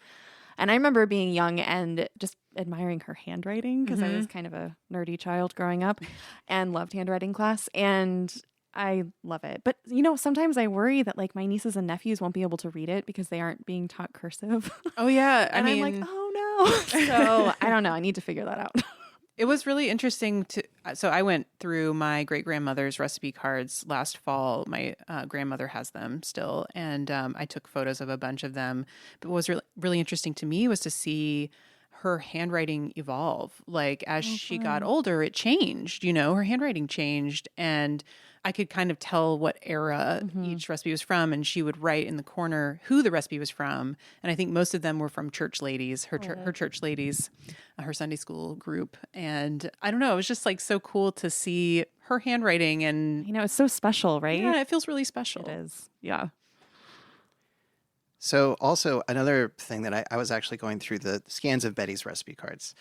And I remember being young and just admiring her handwriting because I was kind of a nerdy child growing up and loved handwriting class. And I love it. But, sometimes I worry that my nieces and nephews won't be able to read it because they aren't being taught cursive. Oh, yeah. And I'm like, oh, no. So I don't know. I need to figure that out. It was really interesting so I went through my great grandmother's recipe cards last fall. My grandmother has them still. And I took photos of a bunch of them. But what was really, really interesting to me was to see her handwriting evolve. As she got older, it changed, her handwriting changed. And I could kind of tell what era each recipe was from, and she would write in the corner who the recipe was from. And I think most of them were from church ladies, her church ladies, her Sunday school group. And I don't know, it was just so cool to see her handwriting. And it's so special, right? Yeah, it feels really special. It is. Yeah. So also another thing that I was actually going through the scans of Betty's recipe cards.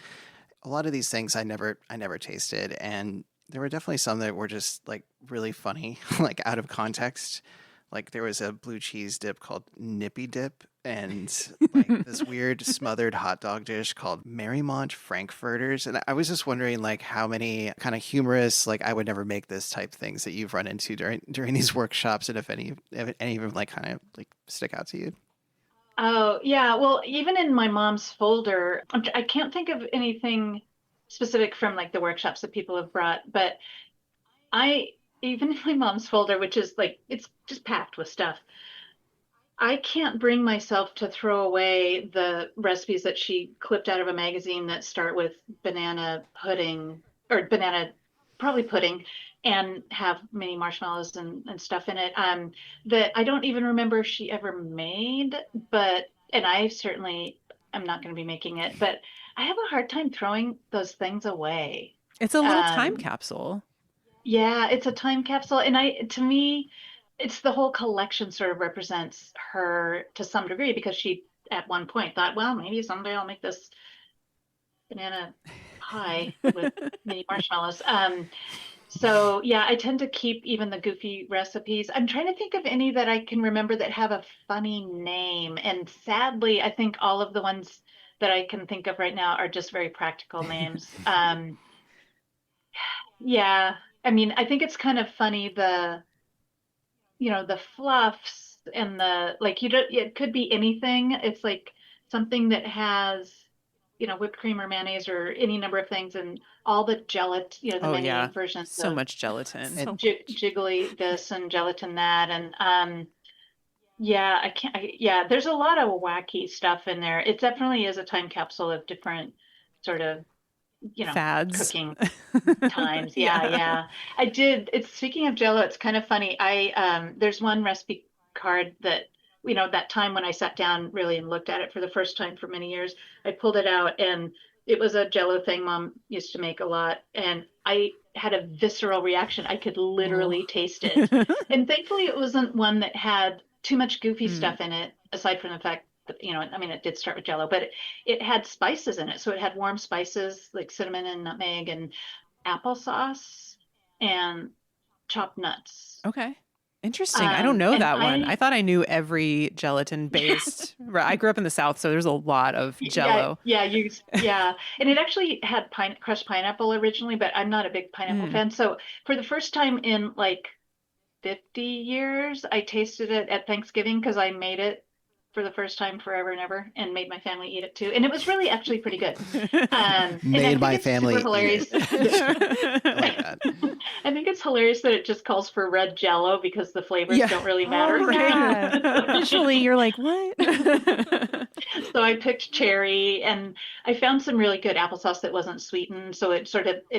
A lot of these things I never tasted, and there were definitely some that were just really funny, out of context. There was a blue cheese dip called Nippy Dip, and like this weird smothered hot dog dish called Marymont Frankfurters. And I was just wondering like how many kind of humorous, like I would never make this type things that you've run into during these workshops, and if any of them like kind of like stick out to you. Oh, yeah. Well, even in my mom's folder, I can't think of anything specific from like the workshops that people have brought, but I, even in my mom's folder, which is like, it's just packed with stuff, I can't bring myself to throw away the recipes that she clipped out of a magazine that start with banana pudding or banana, probably pudding, and have mini marshmallows and stuff in it. That I don't even remember if she ever made, but, and I certainly am not going to be making it, but I have a hard time throwing those things away. It's a little time capsule. Yeah, it's a time capsule. And to me, it's the whole collection sort of represents her to some degree because she at one point thought, well, maybe someday I'll make this banana pie with mini marshmallows. So yeah, I tend to keep even the goofy recipes. I'm trying to think of any that I can remember that have a funny name. And sadly, I think all of the ones that I can think of right now are just very practical names. Yeah, I mean, I think it's kind of funny the fluffs and the like you don't it could be anything. It's like something that has, whipped cream or mayonnaise or any number of things and all the gelatin, the Oh many yeah, versions so of much gelatin. jiggly this and gelatin that and yeah, I can't yeah, there's a lot of wacky stuff in there. It definitely is a time capsule of different sort of Fads. cooking times. Yeah. It's speaking of Jello, it's kind of funny. There's one recipe card that, that time when I sat down really and looked at it for the first time for many years, I pulled it out and it was a Jello thing Mom used to make a lot. And I had a visceral reaction. I could literally taste it. And thankfully it wasn't one that had too much goofy stuff in it, aside from the fact that, I mean, it did start with Jello, but it had spices in it. So it had warm spices like cinnamon and nutmeg and applesauce and chopped nuts. Okay. Interesting. I don't know that one. I thought I knew every gelatin based. I grew up in the South, so there's a lot of Jello. Yeah. And it actually had crushed pineapple originally, but I'm not a big pineapple fan. So for the first time in like 50 years, I tasted it at Thanksgiving because I made it for the first time forever and ever and made my family eat it too. And it was really actually pretty good. Made my family super hilarious. I like that. I think it's hilarious that it just calls for red Jello because the flavors don't really matter. Yeah. Visually, you're like, what? So I picked cherry and I found some really good applesauce that wasn't sweetened. So it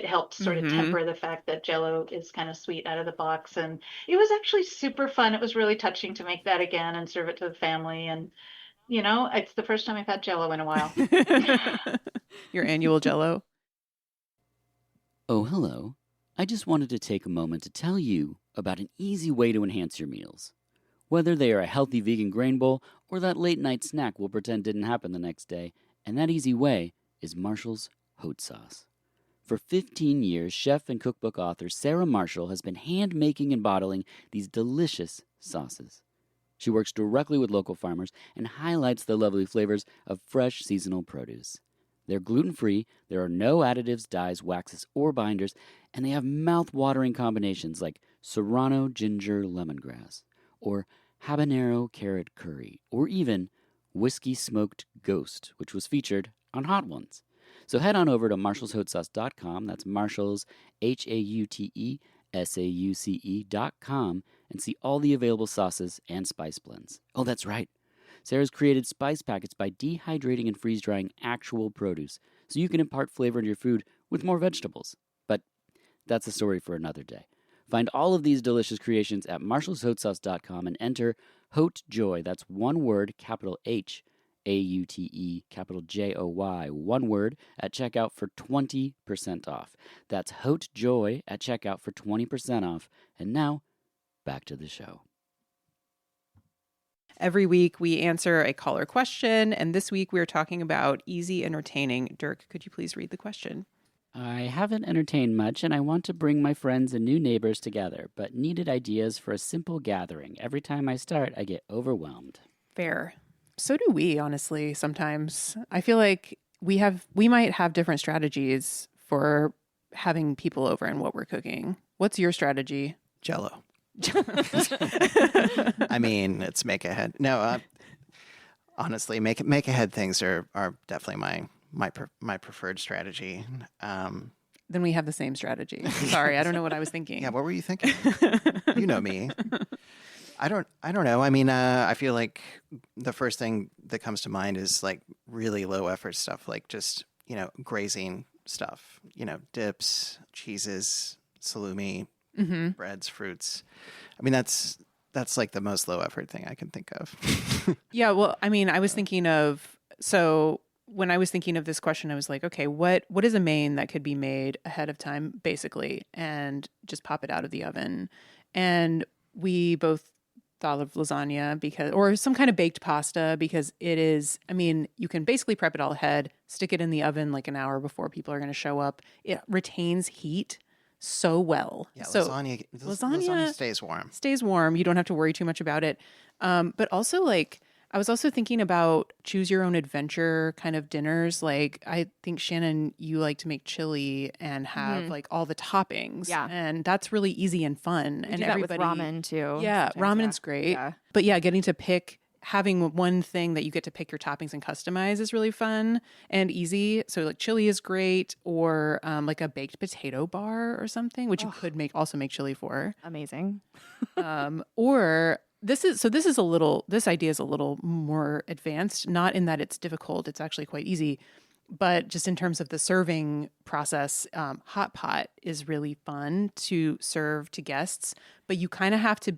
helped sort of temper the fact that Jello is kind of sweet out of the box. And it was actually super fun. It was really touching to make that again and serve it to the family. And, it's the first time I've had Jello in a while. Your annual Jello. Oh, hello. I just wanted to take a moment to tell you about an easy way to enhance your meals. Whether they are a healthy vegan grain bowl or that late night snack we'll pretend didn't happen the next day, and that easy way is Marshall's Hot Sauce. For 15 years, chef and cookbook author Sarah Marshall has been hand-making and bottling these delicious sauces. She works directly with local farmers and highlights the lovely flavors of fresh seasonal produce. They're gluten-free, there are no additives, dyes, waxes, or binders, and they have mouth-watering combinations like serrano ginger lemongrass, or habanero carrot curry, or even whiskey smoked ghost, which was featured on Hot Ones. So head on over to marshallshotsauce.com, that's Marshall's, HAUTESAUCE.com, and see all the available sauces and spice blends. Oh, that's right. Sarah's created spice packets by dehydrating and freeze-drying actual produce, so you can impart flavor to your food with more vegetables. But that's a story for another day. Find all of these delicious creations at marshallshotsauce.com and enter HOTJOY, that's one word, capital H, AUTE, capital JOY, one word, at checkout for 20% off. That's HOTJOY at checkout for 20% off. And now, back to the show. Every week we answer a caller question, and this week we are talking about easy entertaining. Dirk, could you please read the question? I haven't entertained much, and I want to bring my friends and new neighbors together, but needed ideas for a simple gathering. Every time I start, I get overwhelmed. Fair. So do we, honestly, sometimes. I feel like we might have different strategies for having people over and what we're cooking. What's your strategy? Jell-O. I mean, it's make ahead. No, honestly, make ahead things are definitely my preferred strategy. Then we have the same strategy. Sorry, I don't know what I was thinking. Yeah, what were you thinking? You know me. I don't know. I mean, I feel like the first thing that comes to mind is like really low effort stuff, like just, grazing stuff, dips, cheeses, salumi, breads, fruits. I mean, that's like the most low effort thing I can think of. Yeah, well, I mean, I was thinking of, so when I was thinking of this question, I was like, okay, what is a main that could be made ahead of time, basically, and just pop it out of the oven? And we both thought of lasagna or some kind of baked pasta, because it is, I mean, you can basically prep it all ahead, stick it in the oven like an hour before people are going to show up. It retains heat so well. Yeah, so lasagna stays warm. Stays warm. You don't have to worry too much about it. But also, like, I was also thinking about choose your own adventure kind of dinners. Like, I think, Shannon, you like to make chili and have like all the toppings. Yeah. And that's really easy and fun. We and do that everybody, with ramen too. yeah, sometimes, ramen's great. Yeah. But yeah, getting to having one thing that you get to pick your toppings and customize is really fun and easy. So like chili is great, or like a baked potato bar or something, which you could also make chili for. Amazing. Or this idea is a little more advanced, not in that it's difficult. It's actually quite easy. But just in terms of the serving process, hot pot is really fun to serve to guests, but you kind of have to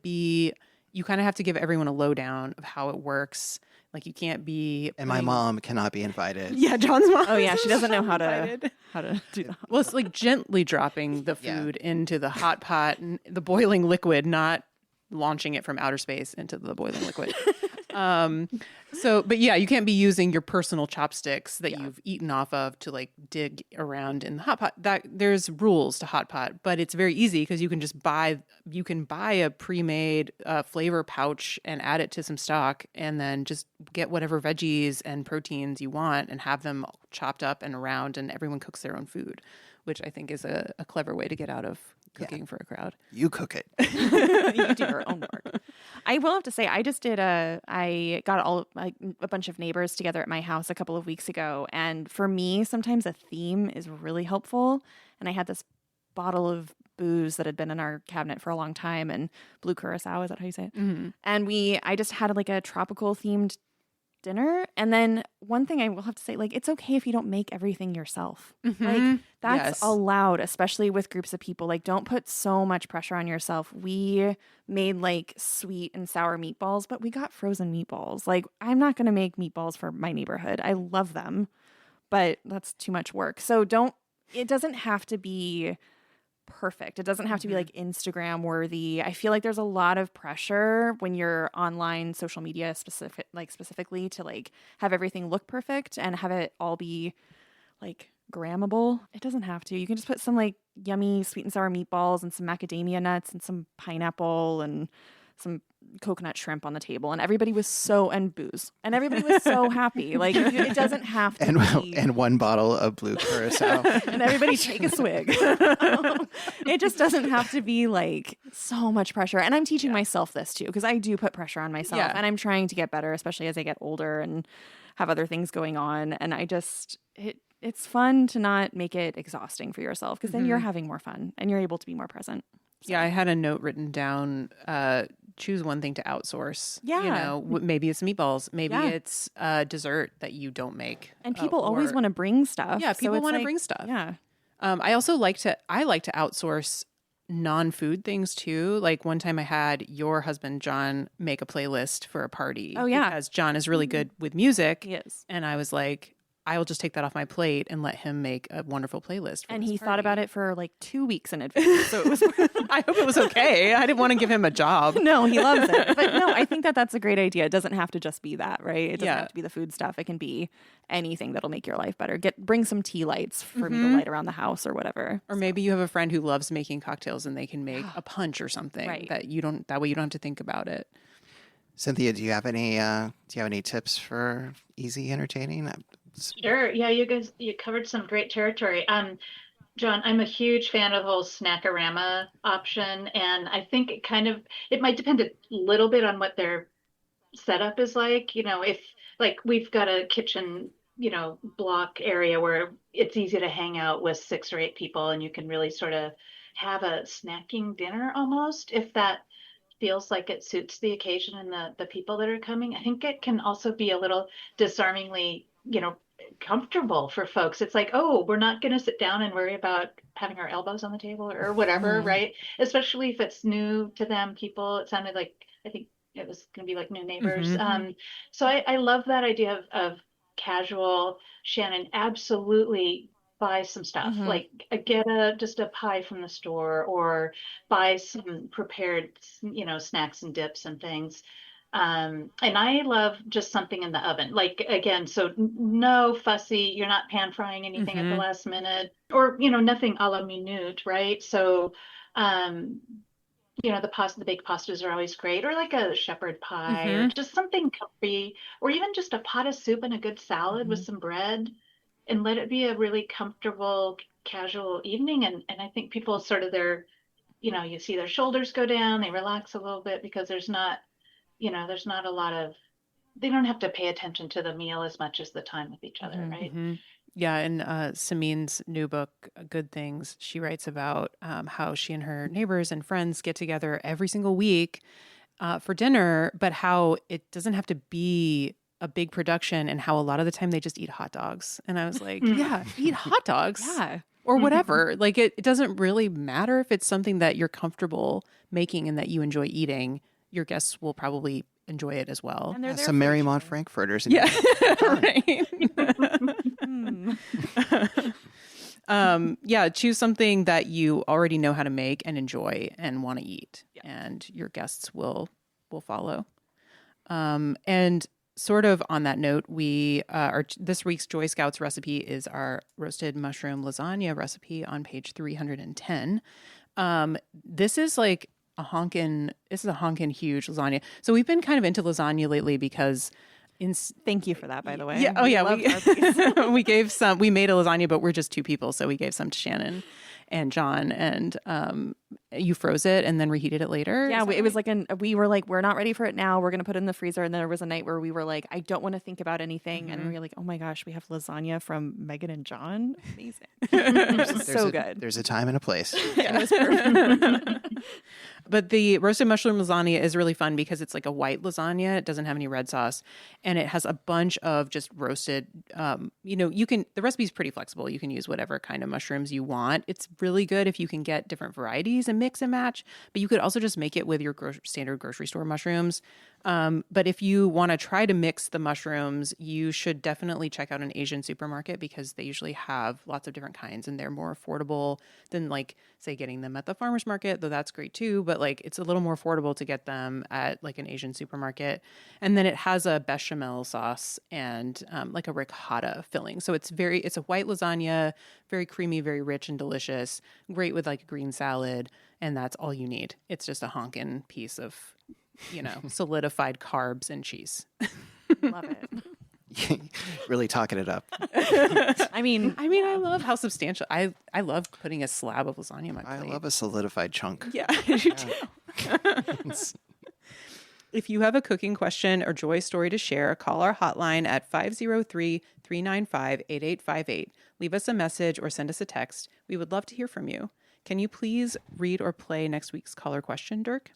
give everyone a lowdown of how it works. Like, you can't be. And my mom cannot be invited. Yeah, John's mom. Oh yeah, she doesn't know how to do that. Well, it's like gently dropping the food into the hot pot and the boiling liquid, not launching it from outer space into the boiling liquid. But yeah, you can't be using your personal chopsticks that you've eaten off of to like dig around in the hot pot. There's rules to hot pot, but it's very easy because you can buy a pre-made flavor pouch and add it to some stock, and then just get whatever veggies and proteins you want and have them chopped up and around, and everyone cooks their own food, which I think is a clever way to get out of cooking for a crowd. You cook it. You do your own work. I will have to say, I got a bunch of neighbors together at my house a couple of weeks ago. And for me, sometimes a theme is really helpful. And I had this bottle of booze that had been in our cabinet for a long time, and blue curacao, is that how you say it? Mm-hmm. And I just had like a tropical themed dinner. And then one thing I will have to say, like, it's okay if you don't make everything yourself. Mm-hmm. Like, that's Yes. allowed, especially with groups of people. Like, don't put so much pressure on yourself. We made like sweet and sour meatballs, but we got frozen meatballs. Like, I'm not going to make meatballs for my neighborhood. I love them, but that's too much work. So it doesn't have to be perfect. It doesn't have to be like Instagram worthy. I feel like there's a lot of pressure when you're online, social media specifically, to like have everything look perfect and have it all be like grammable. It doesn't have to. You can just put some like yummy sweet and sour meatballs and some macadamia nuts and some pineapple and some coconut shrimp on the table, and everybody was so happy. Like, it doesn't have to be. And one bottle of blue curacao. And everybody take a swig. It just doesn't have to be like so much pressure. And I'm teaching myself this too, because I do put pressure on myself, and I'm trying to get better, especially as I get older and have other things going on. And it's fun to not make it exhausting for yourself, because then you're having more fun and you're able to be more present. So. Yeah, I had a note written down, choose one thing to outsource. Yeah. You know, maybe it's meatballs. Maybe it's dessert that you don't make. And people always want to bring stuff. Yeah, people want to like, bring stuff. Yeah. I also like to outsource non-food things too. Like, one time I had your husband, John, make a playlist for a party. Oh, yeah. Because John is really good with music. He is. And I was like, I will just take that off my plate and let him make a wonderful playlist. And he thought about it for like 2 weeks in advance. So it was. I hope it was okay. I didn't want to give him a job. No, he loves it. But no, I think that's a great idea. It doesn't have to just be that, right? It doesn't have to be the food stuff. It can be anything that'll make your life better. Bring some tea lights for me to light around the house or whatever. Or maybe you have a friend who loves making cocktails and they can make a punch or something that way you don't have to think about it. Cynthia, do you have any tips for easy entertaining? Sure. Yeah, you covered some great territory. John, I'm a huge fan of the whole snackorama option, and I think it might depend a little bit on what their setup is like. If like we've got a kitchen, block area where it's easy to hang out with 6 or 8 people, and you can really sort of have a snacking dinner almost, if that feels like it suits the occasion and the people that are coming. I think it can also be a little disarmingly, comfortable for folks. It's like, oh, we're not going to sit down and worry about having our elbows on the table or whatever, right? Especially if it's new to them, people. It sounded like, I think it was going to be like new neighbors. So I love that idea of casual. Shannon, absolutely buy some stuff. Like get just a pie from the store, or buy some prepared, snacks and dips and things. And I love just something in the oven. Like again, so no fussy, you're not pan frying anything at the last minute, or nothing a la minute, right? So the baked pastas are always great, or like a shepherd pie, or just something comfy, or even just a pot of soup and a good salad with some bread, and let it be a really comfortable, casual evening. And I think people sort of you see their shoulders go down, they relax a little bit, because there's not a lot of, they don't have to pay attention to the meal as much as the time with each other, right? Yeah, in Samin's new book, Good Things, she writes about how she and her neighbors and friends get together every single week for dinner, but how it doesn't have to be a big production, and how a lot of the time they just eat hot dogs. And I was like, yeah, eat hot dogs. Yeah. Or whatever. Like it doesn't really matter if it's something that you're comfortable making and that you enjoy eating. Your guests will probably enjoy it as well. And they're there some for Marymount sure. Frankfurters. Yeah, right. Yeah, choose something that you already know how to make and enjoy and want to eat, and your guests will follow. And sort of on that note, we this week's Joy Scouts recipe is our roasted mushroom lasagna recipe on page 310. This is like a honkin' huge lasagna. So we've been kind of into lasagna lately because Thank you for that, by the way. yeah, oh yeah, love Râpées. we gave some. We made a lasagna, but we're just 2 people, so we gave some to Shannon and John, and you froze it and then reheated it later. Yeah, it was like we were like, we're not ready for it now. We're gonna put it in the freezer. And then there was a night where we were like, I don't want to think about anything, and we were like, oh my gosh, we have lasagna from Megan and John. Amazing, so good. There's a time and a place. Yeah, it was perfect. But the roasted mushroom lasagna is really fun because it's like a white lasagna. It doesn't have any red sauce, and it has a bunch of just roasted. The recipe's pretty flexible. You can use whatever kind of mushrooms you want. It's really good if you can get different varieties and mix and match. But you could also just make it with your standard grocery store mushrooms. But if you want to try to mix the mushrooms, you should definitely check out an Asian supermarket, because they usually have lots of different kinds, and they're more affordable than, like, say, getting them at the farmer's market, though that's great too. But like, it's a little more affordable to get them at like an Asian supermarket. And then it has a bechamel sauce and like a ricotta filling. So it's a white lasagna, very creamy, very rich and delicious, great with like a green salad. And that's all you need. It's just a honkin' piece of, solidified carbs and cheese. Love it. Really talking it up. I mean, I love how substantial. I love putting a slab of lasagna on my plate. I love a solidified chunk. Yeah, I do too. If you have a cooking question or joy story to share, call our hotline at 503-395-8858. Leave us a message or send us a text. We would love to hear from you. Can you please read or play next week's caller question, Dirk?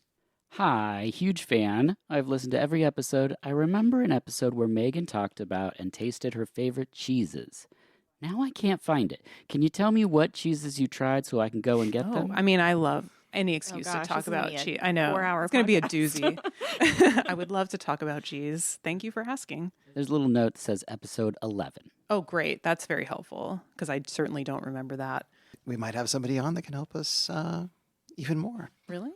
Hi, huge fan. I've listened to every episode. I remember an episode where Megan talked about and tasted her favorite cheeses. Now I can't find it. Can you tell me what cheeses you tried so I can go and get them? I mean, I love any excuse to talk about cheese. I know. 4-hour it's going to be a podcast. doozy. I would love to talk about cheese. Thank you for asking. There's a little note that says episode 11. Oh, great. That's very helpful, because I certainly don't remember that. We might have somebody on that can help us even more. Really?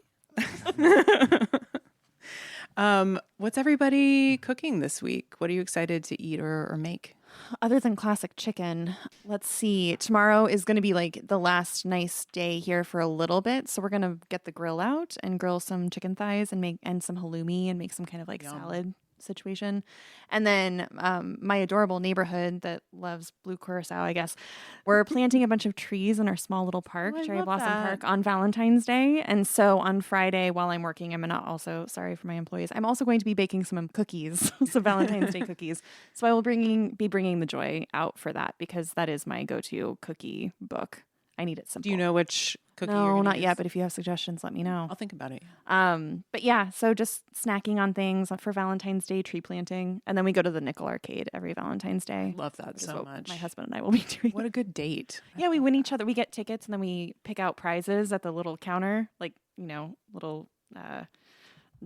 What's everybody cooking this week? What are you excited to eat or make? Other than classic chicken, let's see. Tomorrow is going to be like the last nice day here for a little bit. So we're going to get the grill out and grill some chicken thighs and some halloumi and make some kind of like Yum. salad situation. And then my adorable neighborhood that loves blue curacao, I guess, we're planting a bunch of trees in our small little park, Oh, I Cherry love Blossom that. Park, on Valentine's Day. And so on Friday, while I'm working, I'm not also, sorry for my employees, I'm also going to be baking some cookies, some Valentine's Day cookies. So I will be bringing the joy out for that because that is my go-to cookie book. I need it simple. Do you know which cookie you're No, gonna not use? yet, but if you have suggestions, let me know. I'll think about it. But yeah, so just snacking on things for Valentine's Day, tree planting, and then we go to the Nickel Arcade every Valentine's Day. Love that which is so what much. My husband and I will be doing. What a good date. Yeah, we win each other. We get tickets and then we pick out prizes at the little counter, like, little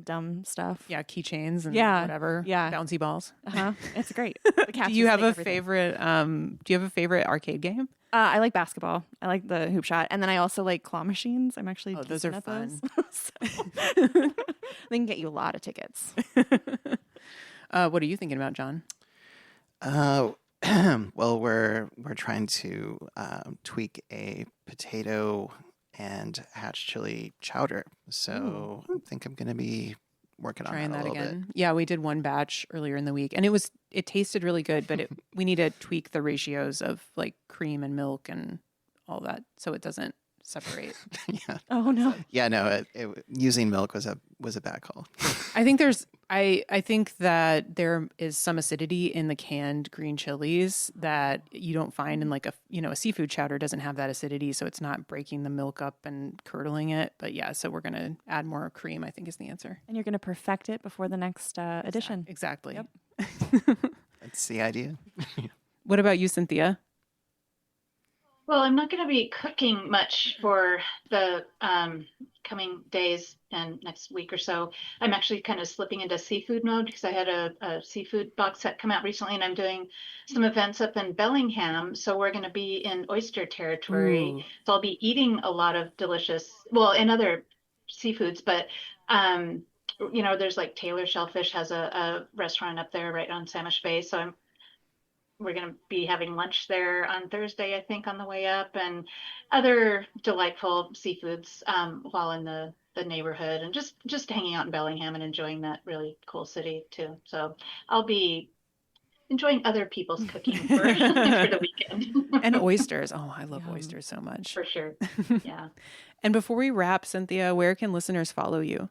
dumb stuff. Yeah, keychains and Yeah, whatever. yeah. Bouncy balls. It's great. The cats Do you just have take a everything. favorite? Do you have a favorite arcade game? I like basketball. I like the hoop shot, and then I also like claw machines. I'm actually Those are decent at fun. those. So, they can get you a lot of tickets. What are you thinking about, John? Well, we're trying to tweak a potato and hatch chili chowder. So I think I'm going to be working Trying on that that a little again. bit. Yeah, we did one batch earlier in the week, and it tasted really good, but we need to tweak the ratios of like cream and milk and all that so it doesn't separate. Yeah. Oh no. Yeah. No. Using milk was a bad call. I think I think that there is some acidity in the canned green chilies that you don't find in like a seafood chowder doesn't have that acidity, so it's not breaking the milk up and curdling it. But yeah, so we're gonna add more cream, I think is the answer. And you're going to perfect it before the next edition. Exactly. Yep. That's the idea. What about you, Cynthia? Well, I'm not going to be cooking much for the coming days and next week or so. I'm actually kind of slipping into seafood mode because I had a seafood box set come out recently, and I'm doing some events up in Bellingham. So we're going to be in oyster territory. Ooh. So I'll be eating a lot of delicious, and other seafoods, but there's like Taylor Shellfish has a restaurant up there right on Samish Bay. So we're going to be having lunch there on Thursday, I think, on the way up, and other delightful seafoods while in the neighborhood, and just hanging out in Bellingham and enjoying that really cool city too. So I'll be enjoying other people's cooking for the weekend. And oysters. Oh, I love Yum. oysters so much. For sure. Yeah. And before we wrap, Cynthia, where can listeners follow you?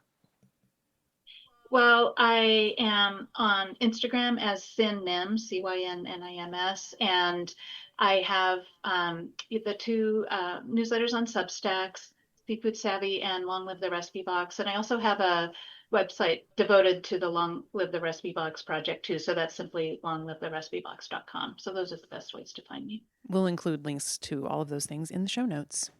Well, I am on Instagram as Cyn Nims, CYNNIMS, and I have the two newsletters on Substacks, Seafood Savvy and Long Live the Recipe Box. And I also have a website devoted to the Long Live the Recipe Box project too. So that's simply longlivetherecipe.com. So those are the best ways to find me. We'll include links to all of those things in the show notes.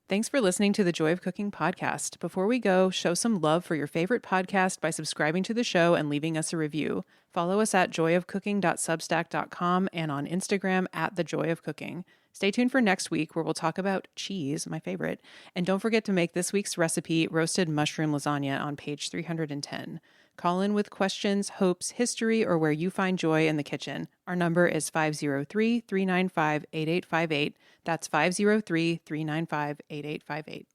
Thanks for listening to the Joy of Cooking podcast. Before we go, show some love for your favorite podcast by subscribing to the show and leaving us a review. Follow us at joyofcooking.substack.com and on Instagram at thejoyofcooking. Stay tuned for next week where we'll talk about cheese, my favorite. And don't forget to make this week's recipe roasted mushroom lasagna on page 310. Call in with questions, hopes, history, or where you find joy in the kitchen. Our number is 503-395-8858. That's 503-395-8858.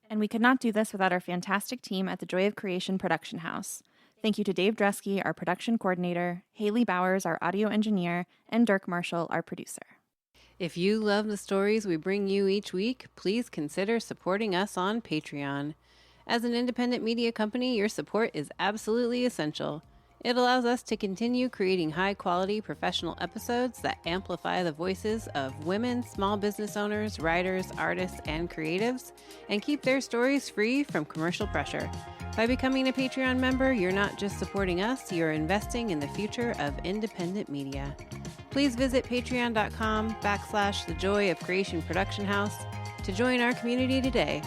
And we could not do this without our fantastic team at the Joy of Creation production house. Thank you to Dave Drusky, our production coordinator, Haley Bowers, our audio engineer, and Dirk Marshall, our producer. If you love the stories we bring you each week, please consider supporting us on Patreon. As an independent media company, your support is absolutely essential. It allows us to continue creating high-quality professional episodes that amplify the voices of women, small business owners, writers, artists, and creatives, and keep their stories free from commercial pressure. By becoming a Patreon member, you're not just supporting us, you're investing in the future of independent media. Please visit patreon.com/The Joy of Creation Production House to join our community today.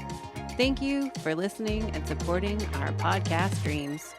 Thank you for listening and supporting our podcast dreams.